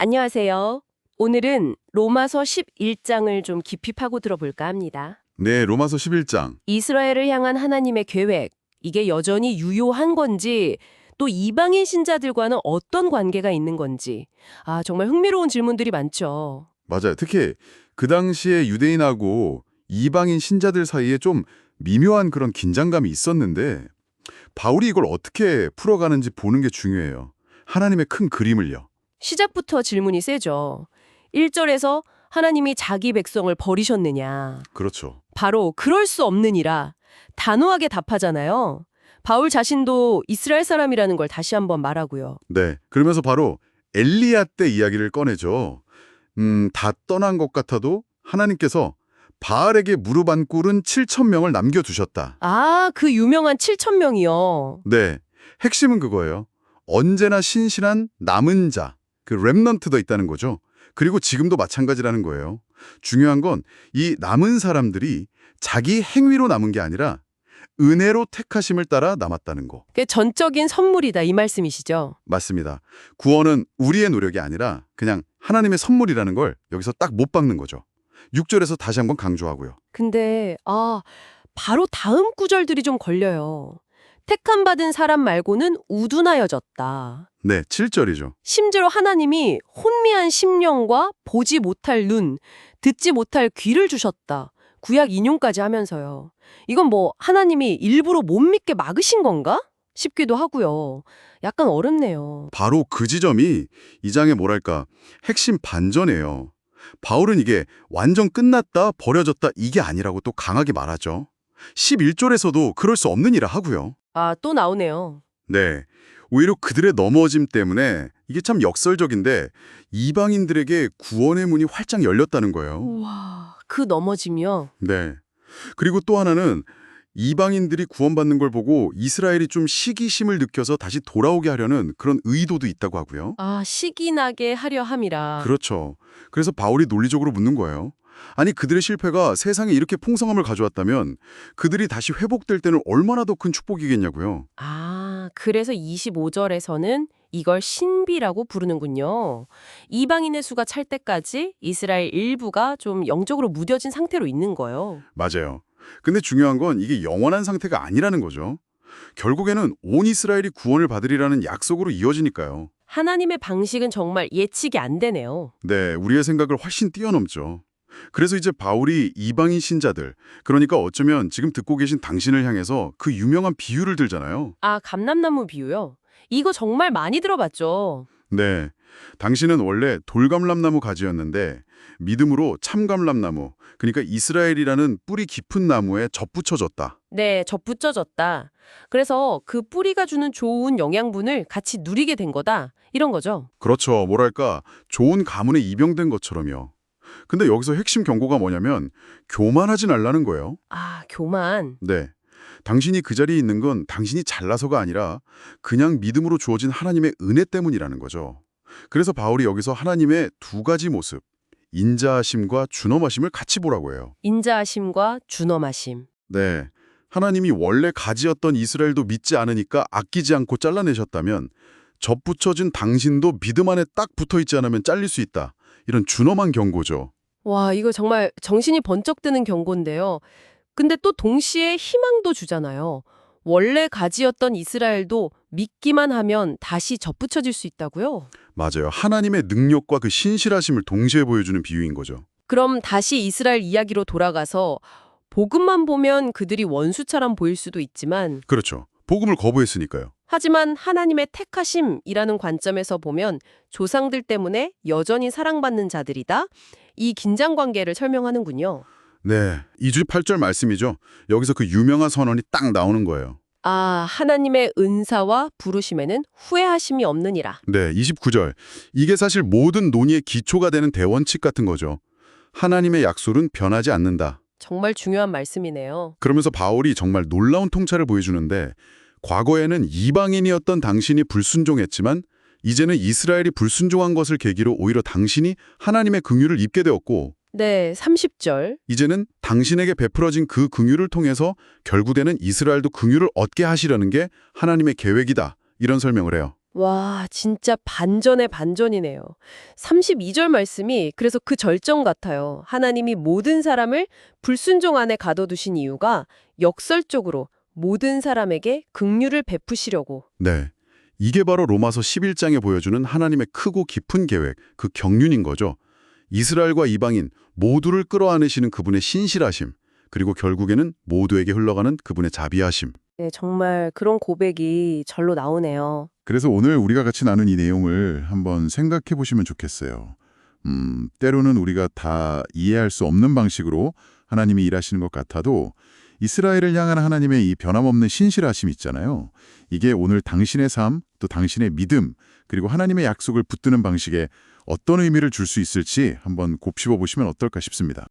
안녕하세요. 오늘은 로마서 11장을 좀 깊이 파고 들어볼까 합니다. 네, 로마서 11장. 이스라엘을 향한 하나님의 계획, 이게 여전히 유효한 건지, 또 이방인 신자들과는 어떤 관계가 있는 건지, 정말 흥미로운 질문들이 많죠. 맞아요. 특히 그 당시에 유대인하고 이방인 신자들 사이에 좀 미묘한 그런 긴장감이 있었는데 바울이 이걸 어떻게 풀어가는지 보는 게 중요해요. 하나님의 큰 그림을요. 시작부터 질문이 세죠. 1절에서 하나님이 자기 백성을 버리셨느냐. 그렇죠. 바로 그럴 수 없느니라 단호하게 답하잖아요. 바울 자신도 이스라엘 사람이라는 걸 다시 한번 말하고요. 네, 그러면서 바로 엘리야 때 이야기를 꺼내죠. 다 떠난 것 같아도 하나님께서 바알에게 무릎 안 꿇은 7천 명을 남겨두셨다. 그 유명한 7천 명이요. 네, 핵심은 그거예요. 언제나 신실한 남은 자, 그 렘넌트도 있다는 거죠. 그리고 지금도 마찬가지라는 거예요. 중요한 건 이 남은 사람들이 자기 행위로 남은 게 아니라 은혜로 택하심을 따라 남았다는 거. 그게 전적인 선물이다 이 말씀이시죠. 맞습니다. 구원은 우리의 노력이 아니라 그냥 하나님의 선물이라는 걸 여기서 딱 못 박는 거죠. 6절에서 다시 한번 강조하고요. 근데 바로 다음 구절들이 좀 걸려요. 택함 받은 사람 말고는 우둔하여졌다. 네, 7절이죠. 심지어 하나님이 혼미한 심령과 보지 못할 눈, 듣지 못할 귀를 주셨다. 구약 인용까지 하면서요. 이건 뭐 하나님이 일부러 못 믿게 막으신 건가? 싶기도 하고요. 약간 어렵네요. 바로 그 지점이 이 장의 뭐랄까 핵심 반전이에요. 바울은 이게 완전 끝났다, 버려졌다 이게 아니라고 또 강하게 말하죠. 11절에서도 그럴 수 없느니라 하고요. 또 나오네요. 네, 오히려 그들의 넘어짐 때문에 이게 참 역설적인데 이방인들에게 구원의 문이 활짝 열렸다는 거예요. 우와, 그 넘어짐이요. 네, 그리고 또 하나는 이방인들이 구원받는 걸 보고 이스라엘이 좀 시기심을 느껴서 다시 돌아오게 하려는 그런 의도도 있다고 하고요. 시기 나게 하려 함이라. 그렇죠. 그래서 바울이 논리적으로 묻는 거예요. 아니 그들의 실패가 세상에 이렇게 풍성함을 가져왔다면 그들이 다시 회복될 때는 얼마나 더 큰 축복이겠냐고요. 그래서 25절에서는 이걸 신비라고 부르는군요. 이방인의 수가 찰 때까지 이스라엘 일부가 좀 영적으로 무뎌진 상태로 있는 거예요. 맞아요. 근데 중요한 건 이게 영원한 상태가 아니라는 거죠. 결국에는 온 이스라엘이 구원을 받으리라는 약속으로 이어지니까요. 하나님의 방식은 정말 예측이 안 되네요. 네, 우리의 생각을 훨씬 뛰어넘죠. 그래서 이제 바울이 이방인 신자들, 그러니까 어쩌면 지금 듣고 계신 당신을 향해서 그 유명한 비유를 들잖아요. 감람나무 비유요? 이거 정말 많이 들어봤죠. 네, 당신은 원래 돌감람나무 가지였는데 믿음으로 참감람나무, 그러니까 이스라엘이라는 뿌리 깊은 나무에 접붙여졌다. 네, 접붙여졌다. 그래서 그 뿌리가 주는 좋은 영양분을 같이 누리게 된 거다. 이런 거죠. 그렇죠, 뭐랄까 좋은 가문에 입양된 것처럼요. 근데 여기서 핵심 경고가 뭐냐면 교만하지 말라는 거예요. 교만. 네, 당신이 그 자리에 있는 건 당신이 잘나서가 아니라 그냥 믿음으로 주어진 하나님의 은혜 때문이라는 거죠. 그래서 바울이 여기서 하나님의 두 가지 모습, 인자하심과 준엄하심을 같이 보라고 해요. 인자하심과 준엄하심. 네, 하나님이 원래 가지였던 이스라엘도 믿지 않으니까 아끼지 않고 잘라내셨다면 접붙여진 당신도 믿음 안에 딱 붙어있지 않으면 잘릴 수 있다. 이런 준엄한 경고죠. 와, 이거 정말 정신이 번쩍 드는 경고인데요. 근데 또 동시에 희망도 주잖아요. 원래 가지였던 이스라엘도 믿기만 하면 다시 접붙여질 수 있다고요? 맞아요. 하나님의 능력과 그 신실하심을 동시에 보여주는 비유인 거죠. 그럼 다시 이스라엘 이야기로 돌아가서 복음만 보면 그들이 원수처럼 보일 수도 있지만 그렇죠. 복음을 거부했으니까요. 하지만 하나님의 택하심이라는 관점에서 보면 조상들 때문에 여전히 사랑받는 자들이다. 이 긴장 관계를 설명하는군요. 네, 2주 8절 말씀이죠. 여기서 그 유명한 선언이 딱 나오는 거예요. 하나님의 은사와 부르심에는 후회하심이 없느니라. 네, 29절. 이게 사실 모든 논의의 기초가 되는 대원칙 같은 거죠. 하나님의 약속은 변하지 않는다. 정말 중요한 말씀이네요. 그러면서 바울이 정말 놀라운 통찰을 보여주는데 과거에는 이방인이었던 당신이 불순종했지만 이제는 이스라엘이 불순종한 것을 계기로 오히려 당신이 하나님의 긍휼을 입게 되었고 네, 30절. 이제는 당신에게 베풀어진 그 긍휼을 통해서 결국에는 이스라엘도 긍휼을 얻게 하시려는 게 하나님의 계획이다. 이런 설명을 해요. 와, 진짜 반전의 반전이네요. 32절 말씀이 그래서 그 절정 같아요. 하나님이 모든 사람을 불순종 안에 가둬두신 이유가 역설적으로 모든 사람에게 긍휼을 베푸시려고. 네. 이게 바로 로마서 11장에 보여주는 하나님의 크고 깊은 계획, 그 경륜인 거죠. 이스라엘과 이방인 모두를 끌어안으시는 그분의 신실하심, 그리고 결국에는 모두에게 흘러가는 그분의 자비하심. 네, 정말 그런 고백이 절로 나오네요. 그래서 오늘 우리가 같이 나눈 이 내용을 한번 생각해 보시면 좋겠어요. 때로는 우리가 다 이해할 수 없는 방식으로 하나님이 일하시는 것 같아도 이스라엘을 향한 하나님의 이 변함없는 신실하심 있잖아요. 이게 오늘 당신의 삶, 또 당신의 믿음, 그리고 하나님의 약속을 붙드는 방식에 어떤 의미를 줄 수 있을지 한번 곱씹어 보시면 어떨까 싶습니다.